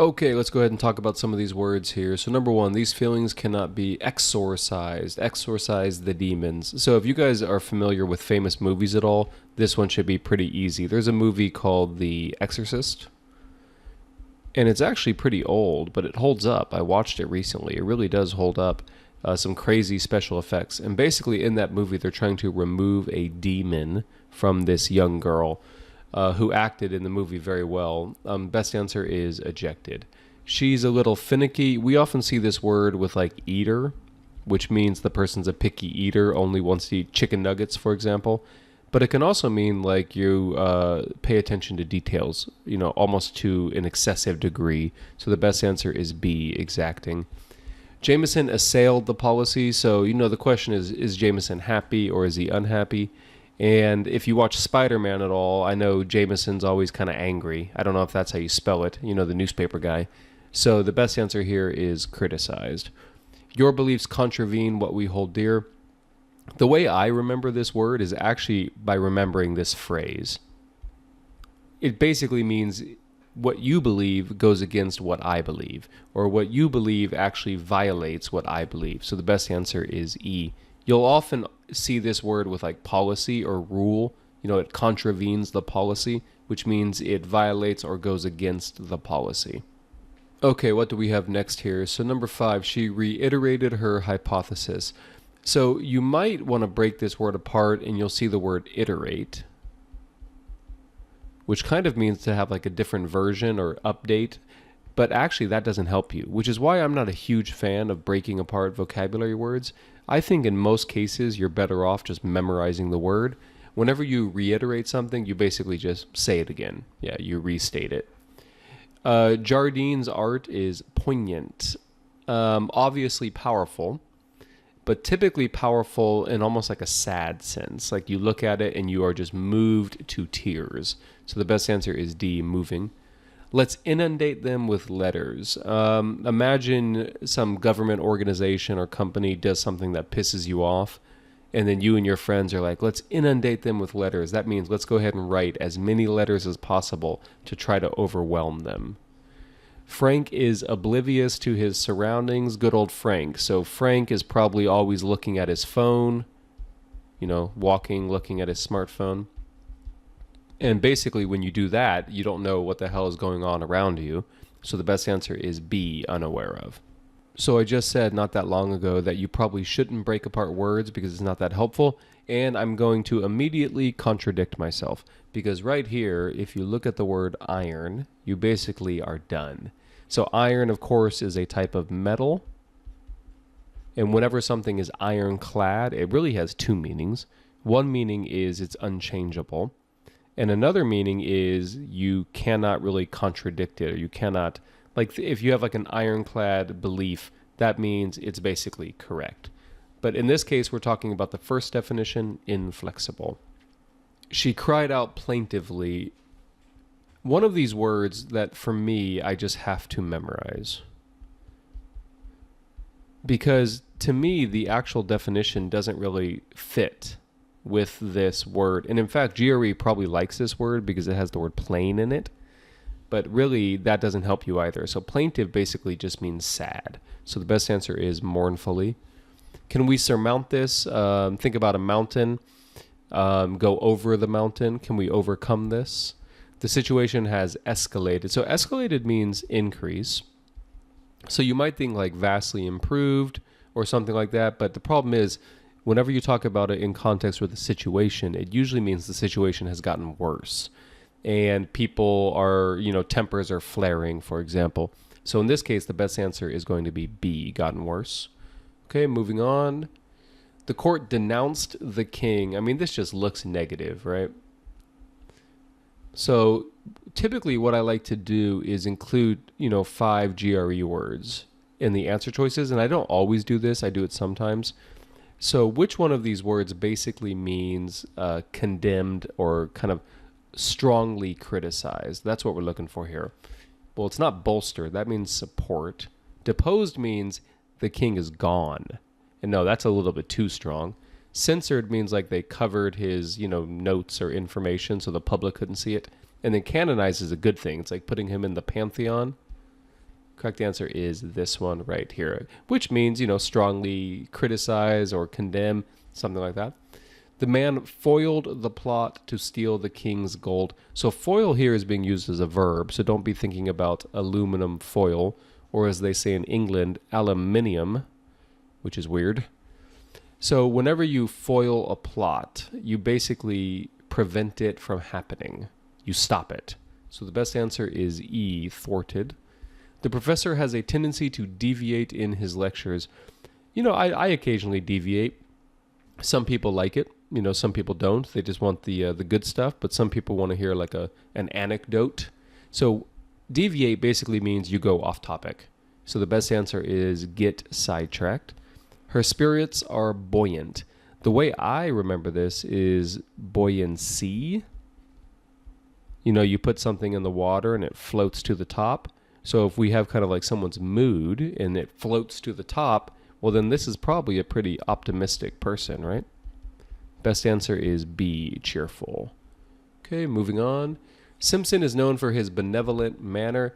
Okay, let's go ahead and talk about some of these words here. So, number one, these feelings cannot be exorcised. Exorcise the demons. So, if you guys are familiar with famous movies at all, this one should be pretty easy. There's a movie called The Exorcist, and it's actually pretty old, but it holds up. I watched it recently. It really does hold up. Some crazy special effects. And basically, in that movie, they're trying to remove a demon from this young girl who acted in the movie very well. Best answer is ejected. She's a little finicky. We often see this word with like eater, which means the person's a picky eater, only wants to eat chicken nuggets, for example. But it can also mean like you pay attention to details, almost to an excessive degree. So the best answer is B, exacting. Jameson assailed the policy. So, the question is Jameson happy or is he unhappy? And if you watch Spider-Man at all, I know Jameson's always kind of angry. I don't know if that's how you spell it, the newspaper guy. So the best answer here is criticized. Your beliefs contravene what we hold dear. The way I remember this word is actually by remembering this phrase. It basically means what you believe goes against what I believe, or what you believe actually violates what I believe. So the best answer is E. You'll often see this word with like policy or rule. It contravenes the policy, which means it violates or goes against the policy. Okay, what do we have next here? So number 5, she reiterated her hypothesis. So you might want to break this word apart and you'll see the word iterate, which kind of means to have like a different version or update. But actually that doesn't help you, which is why I'm not a huge fan of breaking apart vocabulary words. I think in most cases you're better off just memorizing the word. Whenever you reiterate something, you basically just say it again. Yeah, you restate it. Jardine's art is poignant, obviously powerful, but typically powerful in almost like a sad sense. Like you look at it and you are just moved to tears. So the best answer is D, moving. Let's inundate them with letters. Imagine some government organization or company does something that pisses you off, and then you and your friends are like, let's inundate them with letters. That means let's go ahead and write as many letters as possible to try to overwhelm them. Frank is oblivious to his surroundings. Good old Frank. So Frank is probably always looking at his phone, walking, looking at his smartphone. And basically when you do that, you don't know what the hell is going on around you. So the best answer is B, unaware of. So I just said not that long ago that you probably shouldn't break apart words because it's not that helpful. And I'm going to immediately contradict myself. Because right here, if you look at the word iron, you basically are done. So iron, of course, is a type of metal. And whenever something is ironclad, it really has two meanings. One meaning is it's unchangeable. And another meaning is you cannot really contradict it, or you cannot, like if you have like an ironclad belief, that means it's basically correct. But in this case, we're talking about the first definition, inflexible. She cried out plaintively. One of these words that for me, I just have to memorize. Because to me, the actual definition doesn't really fit with this word. And in fact, GRE probably likes this word because it has the word plain in it. But really, that doesn't help you either. So plaintive basically just means sad. So the best answer is mournfully. Can we surmount this? Think about a mountain. Go over the mountain. Can we overcome this? The situation has escalated. So escalated means increase. So you might think like vastly improved or something like that. But the problem is, whenever you talk about it in context with a situation, it usually means the situation has gotten worse. And people are, tempers are flaring, for example. So in this case, the best answer is going to be B, gotten worse. Okay, moving on. The court denounced the king. I mean, this just looks negative, right? So typically what I like to do is include, 5 GRE words in the answer choices. And I don't always do this. I do it sometimes. So which one of these words basically means condemned or kind of strongly criticized? That's what we're looking for here. Well, it's not bolster. That means support. Deposed means the king is gone. And no, that's a little bit too strong. Censored means like they covered his, notes or information so the public couldn't see it. And then canonized is a good thing. It's like putting him in the pantheon. Correct answer is this one right here, which means, strongly criticize or condemn, something like that. The man foiled the plot to steal the king's gold. So foil here is being used as a verb, so don't be thinking about aluminum foil, or as they say in England, aluminium, which is weird. So whenever you foil a plot, you basically prevent it from happening. You stop it. So the best answer is E, thwarted. The professor has a tendency to deviate in his lectures. I occasionally deviate. Some people like it. Some people don't. They just want the good stuff. But some people want to hear like an anecdote. So deviate basically means you go off topic. So the best answer is get sidetracked. Her spirits are buoyant. The way I remember this is buoyancy. You put something in the water and it floats to the top. So if we have kind of like someone's mood and it floats to the top, well, then this is probably a pretty optimistic person, right? Best answer is B, cheerful. Okay, moving on. Simpson is known for his benevolent manner.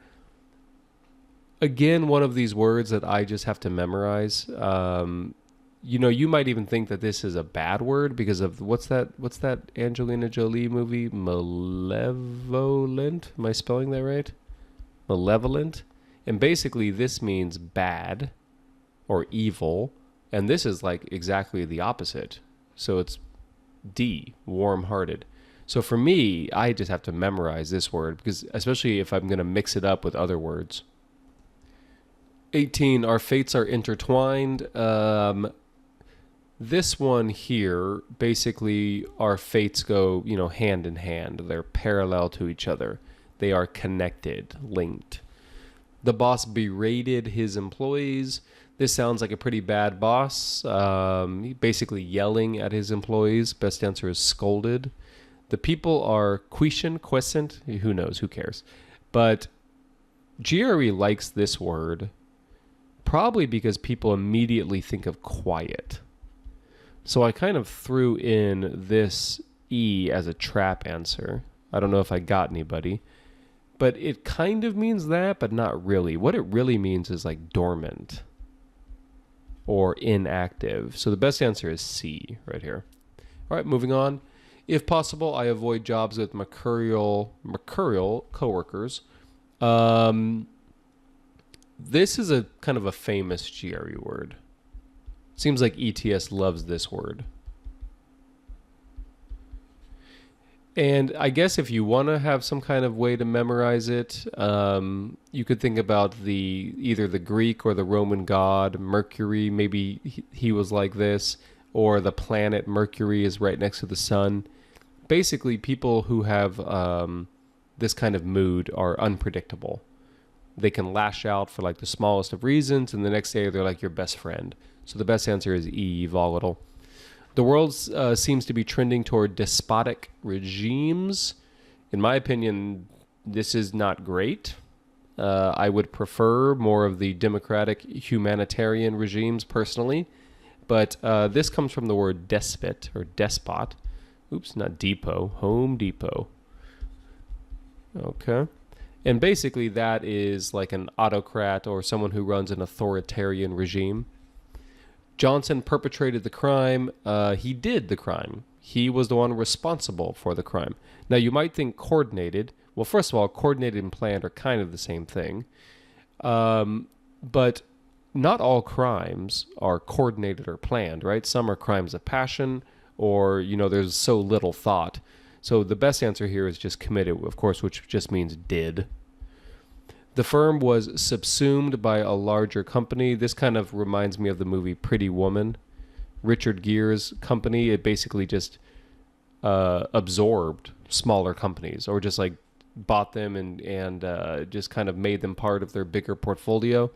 Again, one of these words that I just have to memorize. You might even think that this is a bad word because of what's that Angelina Jolie movie? Malevolent? Am I spelling that right? Malevolent. And basically this means bad or evil, and this is like exactly the opposite. So it's D, warm-hearted. So for me, I just have to memorize this word, because especially if I'm going to mix it up with other words. 18, our fates are intertwined. This one here, basically our fates go, hand in hand. They're parallel to each other. They are connected, linked. The boss berated his employees. This sounds like a pretty bad boss. Basically yelling at his employees. Best answer is scolded. The people are quiescent. Who knows? Who cares? But GRE likes this word probably because people immediately think of quiet. So I kind of threw in this E as a trap answer. I don't know if I got anybody. But it kind of means that, but not really. What it really means is like dormant or inactive. So the best answer is C right here. All right, moving on. If possible, I avoid jobs with mercurial coworkers. This is a kind of a famous GRE word. Seems like ETS loves this word. And I guess if you want to have some kind of way to memorize it, you could think about either the Greek or the Roman god Mercury. Maybe he was like this, or the planet Mercury is right next to the sun. Basically, people who have this kind of mood are unpredictable. They can lash out for like the smallest of reasons, and the next day they're like your best friend. So the best answer is E, volatile. The world seems to be trending toward despotic regimes. In my opinion, this is not great. I would prefer more of the democratic humanitarian regimes personally. But this comes from the word despot or despot. Oops, not depot. Home Depot. Okay. And basically that is like an autocrat or someone who runs an authoritarian regime. Johnson perpetrated the crime. He did the crime. He was the one responsible for the crime. Now, you might think coordinated. Well, first of all, coordinated and planned are kind of the same thing. But not all crimes are coordinated or planned, right? Some are crimes of passion or, there's so little thought. So the best answer here is just committed, of course, which just means did. The firm was subsumed by a larger company. This kind of reminds me of the movie Pretty Woman. Richard Gere's company, it basically just absorbed smaller companies or just like bought them and just kind of made them part of their bigger portfolio.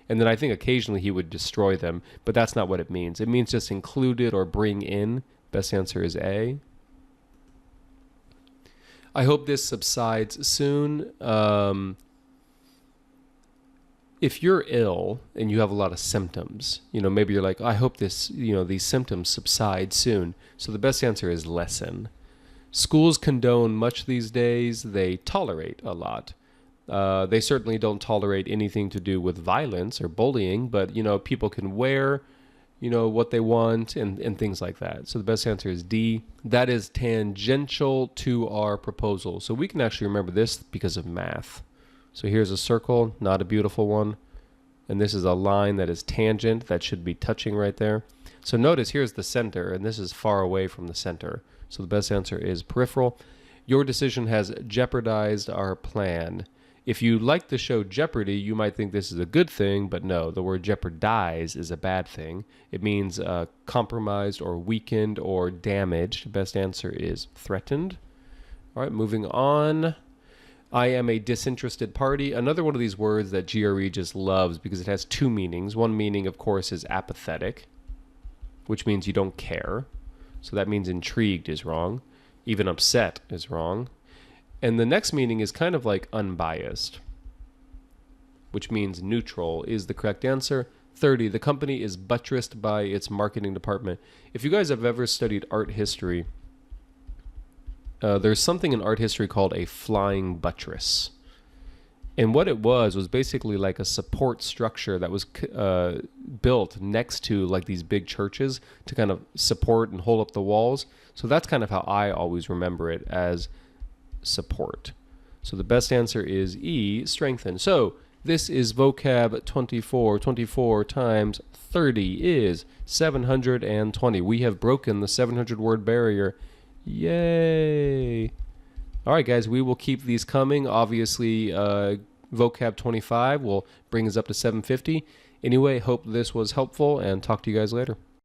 And then I think occasionally he would destroy them, but that's not what it means. It means just included or bring in. Best answer is A. I hope this subsides soon. If you're ill and you have a lot of symptoms, maybe you're like, I hope this, these symptoms subside soon. So the best answer is lessen. Schools condone much these days. They tolerate a lot. They certainly don't tolerate anything to do with violence or bullying, but people can wear what they want and things like that. So the best answer is D. That is tangential to our proposal. So we can actually remember this because of math. So here's a circle, not a beautiful one. And this is a line that is tangent, that should be touching right there. So notice here's the center, and this is far away from the center. So the best answer is peripheral. Your decision has jeopardized our plan. If you like the show Jeopardy, you might think this is a good thing, but no, the word jeopardize is a bad thing. It means compromised or weakened or damaged. Best answer is threatened. All right, moving on. I am a disinterested party. Another one of these words that GRE just loves because it has two meanings. One meaning, of course, is apathetic, which means you don't care. So that means intrigued is wrong. Even upset is wrong. And the next meaning is kind of like unbiased, which means neutral is the correct answer. 30, the company is buttressed by its marketing department. If you guys have ever studied art history, there's something in art history called a flying buttress. And what it was basically like a support structure that was built next to like these big churches to kind of support and hold up the walls. So that's kind of how I always remember it, as support. So the best answer is E, strengthen. So this is vocab 24. 24 times 30 is 720. We have broken the 700 word barrier. Yay! All right, guys, we will keep these coming. Obviously, vocab 25 will bring us up to 750. Anyway, hope this was helpful, and talk to you guys later.